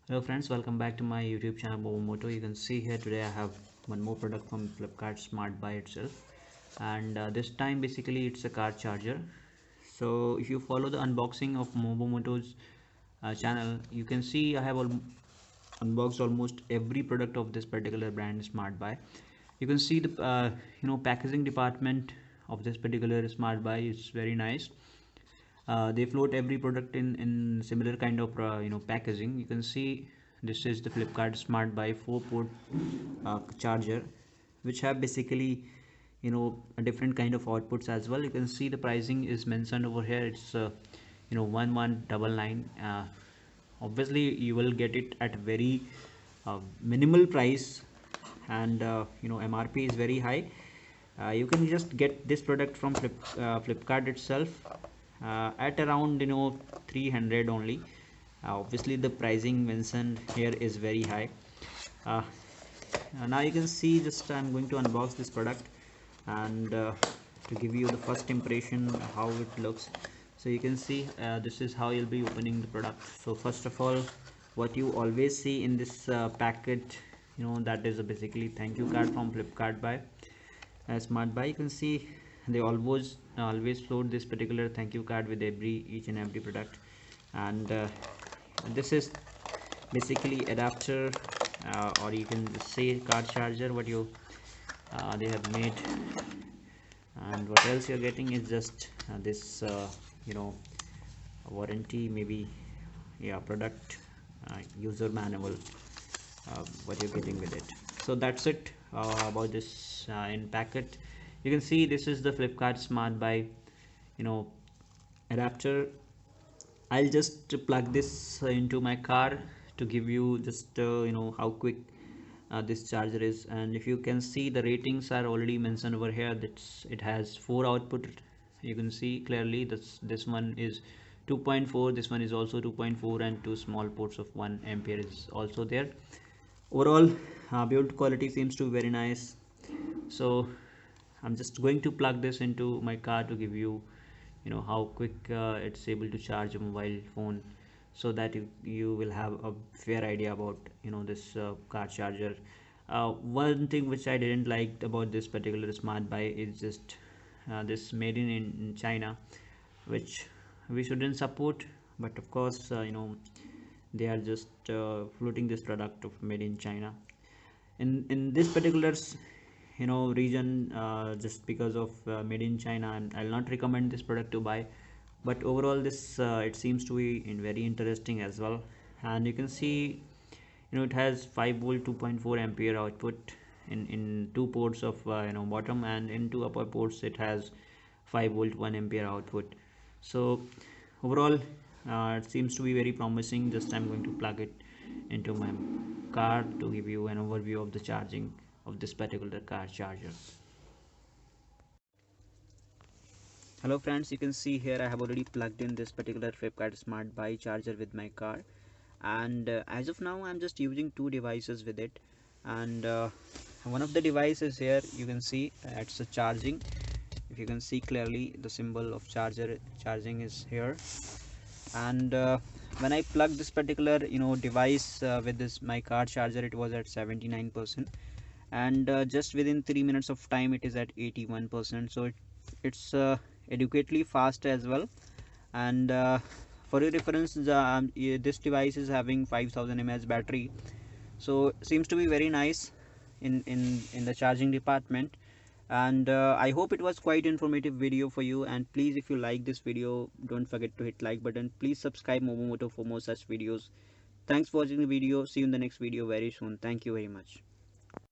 Hello friends, welcome back to my YouTube channel Momomoto. You can see here today I have one more product from Flipkart Smart Buy itself, and this time basically it's a car charger. So if you follow the unboxing of Momomoto's channel, you can see I have unboxed almost every product of this particular brand Smart Buy. You can see the packaging department of this particular Smart Buy is very nice. They float every product in similar kind of packaging. You can see this is the Flipkart Smart Buy 4 port charger, which have basically a different kind of outputs as well. You can see the pricing is mentioned over here. It's 1199. Obviously you will get it at very minimal price, and MRP is very high. You can just get this product from Flipkart itself at around 300 only. Obviously the pricing mentioned here is very high. uh, Now you can see, just I'm going to unbox this product and to give you the first impression how it looks. So you can see this is how you'll be opening the product. So first of all, what you always see in this packet, that is basically thank you card from Flipkart Buy Smart Buy. You can see they always float this particular thank you card with each and every product. And this is basically adapter, or you can say car charger, what you they have made. And what else you're getting is just this warranty, maybe, yeah, product user manual, what you're getting with it. So that's it about this in packet. You can see this is the Flipkart Smart Buy adapter. I'll just plug this into my car to give you just how quick this charger is. And if you can see, the ratings are already mentioned over here. That it has 4 output. You can see clearly this one is 2.4, this one is also 2.4, and 2 small ports of 1 ampere is also there. Overall build quality seems to be very nice. So I'm just going to plug this into my car to give you how quick it's able to charge a mobile phone, so that you will have a fair idea about this car charger. One thing which I didn't like about this particular Smart Buy is just this made in China, which we shouldn't support. But of course they are just floating this product of made in China in this particular region, just because of made in China. And I'll not recommend this product to buy. But overall this it seems to be very interesting as well. And you can see it has 5 volt 2.4 ampere output in 2 ports of bottom, and in 2 upper ports it has 5 volt 1 ampere output. So overall it seems to be very promising. Just I'm going to plug it into my car to give you an overview of the charging of this particular car charger. Hello friends, you can see here I have already plugged in this particular Flipkart Smart Buy charger with my car. And as of now I'm just using 2 devices with it. And one of the devices here, you can see it's a charging. If you can see clearly, the symbol of charging is here. And when I plug this particular device with this my car charger, it was at 79%. And just within 3 minutes of time it is at 81%. So it's adequately fast as well. And for your reference, this device is having 5000 mAh battery, so seems to be very nice in the charging department. And I hope it was quite informative video for you. And please, if you like this video, don't forget to hit like button. Please subscribe Momomoto for more such videos. Thanks for watching the video. See you in the next video very soon. Thank you very much.